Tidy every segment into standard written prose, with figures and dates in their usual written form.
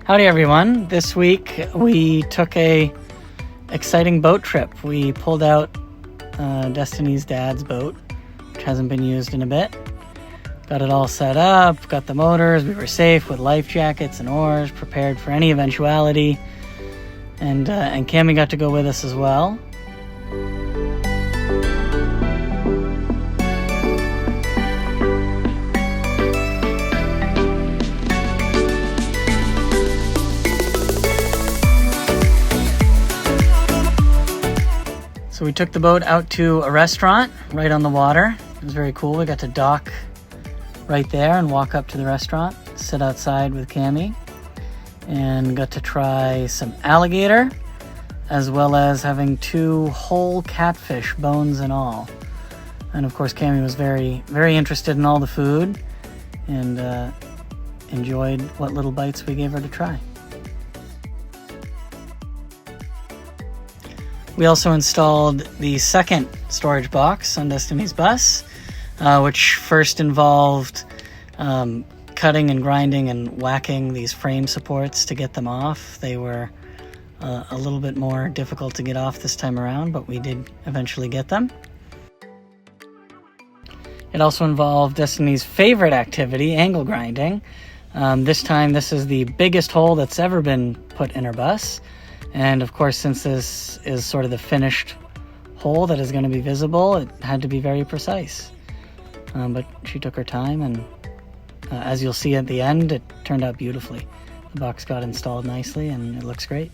Howdy everyone. This week we took a exciting boat trip. We pulled out Destiny's dad's boat, which hasn't been used in a bit. Got it all set up, got the motors, we were safe with life jackets and oars, prepared for any eventuality. And Cammie got to go with us as well. So we took the boat out to a restaurant right on the water. It was very cool. We got to dock right there and walk up to the restaurant, sit outside with Cammie, and got to try some alligator, as well as having 2 whole catfish, bones and all. And of course, Cammie was very, very interested in all the food and enjoyed what little bites we gave her to try. We also installed the second storage box on Destiny's bus, which first involved cutting and grinding and whacking these frame supports to get them off. They were a little bit more difficult to get off this time around, but we did eventually get them. It also involved Destiny's favorite activity, angle grinding. This time, this is the biggest hole that's ever been put in her bus. And of course, since this is sort of the finished hole that is going to be visible, it had to be very precise. But she took her time, and as you'll see at the end, it turned out beautifully. The box got installed nicely, and it looks great.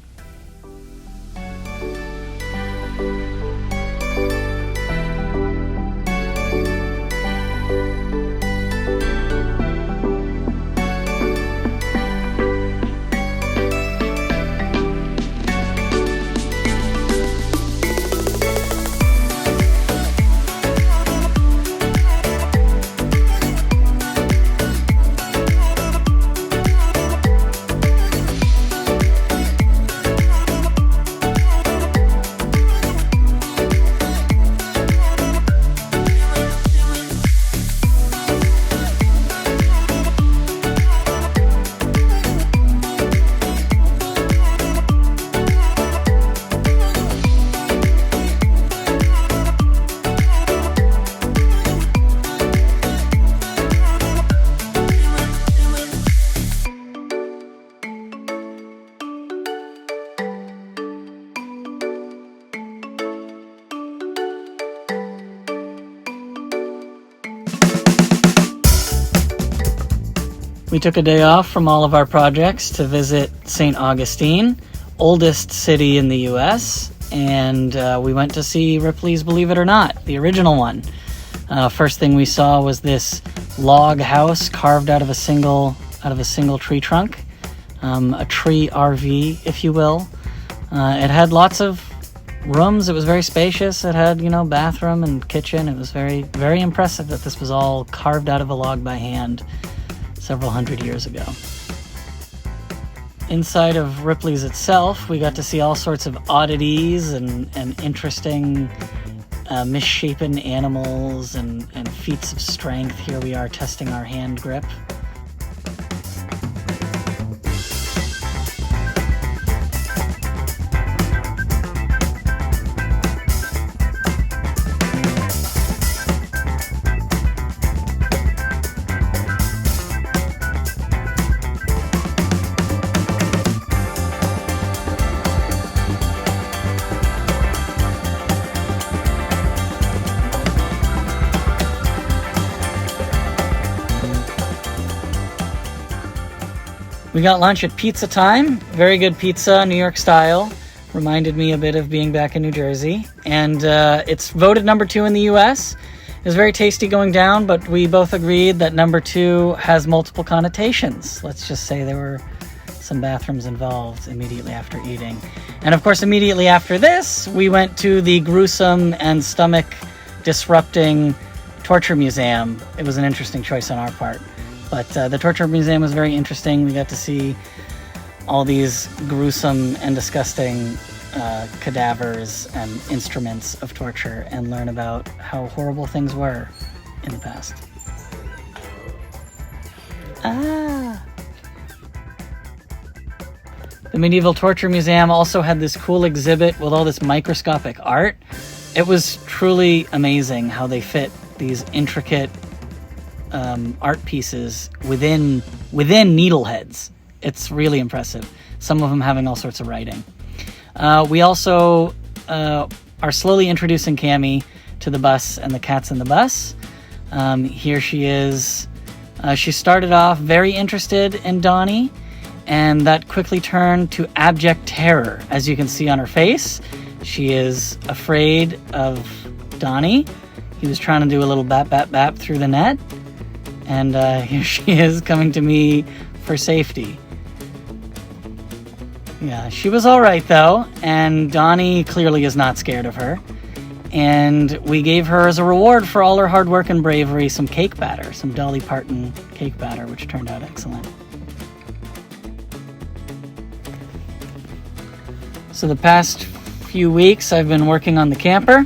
We took a day off from all of our projects to visit St. Augustine, oldest city in the US, and we went to see Ripley's Believe It or Not, the original one. First thing we saw was this log house carved out of a single tree trunk, a tree RV, if you will. It had lots of rooms. It was very spacious. It had, bathroom and kitchen. It was very, very impressive that this was all carved out of a log by hand several hundred years ago. Inside of Ripley's itself, we got to see all sorts of oddities and interesting misshapen animals and feats of strength. Here we are testing our hand grip. We got lunch at Pizza Time. Very good pizza, New York style. Reminded me a bit of being back in New Jersey. And it's voted number 2 in the US. It was very tasty going down, but we both agreed that number 2 has multiple connotations. Let's just say there were some bathrooms involved immediately after eating. And of course, immediately after this, we went to the gruesome and stomach-disrupting torture museum. It was an interesting choice on our part. But the torture museum was very interesting. We got to see all these gruesome and disgusting cadavers and instruments of torture and learn about how horrible things were in the past. Ah! The Medieval Torture Museum also had this cool exhibit with all this microscopic art. It was truly amazing how they fit these intricate art pieces within needleheads. It's really impressive. Some of them having all sorts of writing. We also are slowly introducing Cammie to the bus and the cats in the bus. Here she is. She started off very interested in Donnie, and that quickly turned to abject terror. As you can see on her face, she is afraid of Donnie. He was trying to do a little bap, bap, bap through the net, and here she is coming to me for safety. Yeah, she was all right, though, and Donnie clearly is not scared of her. And we gave her, as a reward for all her hard work and bravery, some cake batter, some Dolly Parton cake batter, which turned out excellent. So the past few weeks, I've been working on the camper.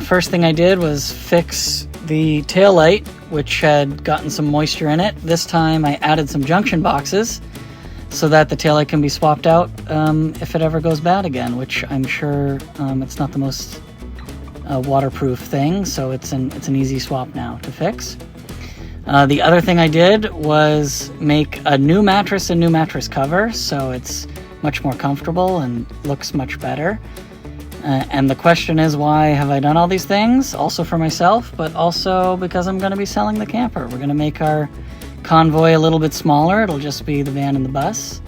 First thing I did was fix the taillight, which had gotten some moisture in it. This time I added some junction boxes so that the taillight can be swapped out if it ever goes bad again, which I'm sure it's not the most waterproof thing, so it's an easy swap now to fix. The other thing I did was make a new mattress and new mattress cover, so it's much more comfortable and looks much better. And the question is, why have I done all these things? Also for myself, but also because I'm going to be selling the camper. We're going to make our convoy a little bit smaller. It'll just be the van and the bus.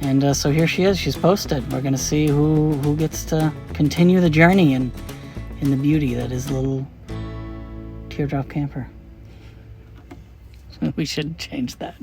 And so here she is. She's posted. We're going to see who gets to continue the journey in the beauty that is the little teardrop camper. We should change that.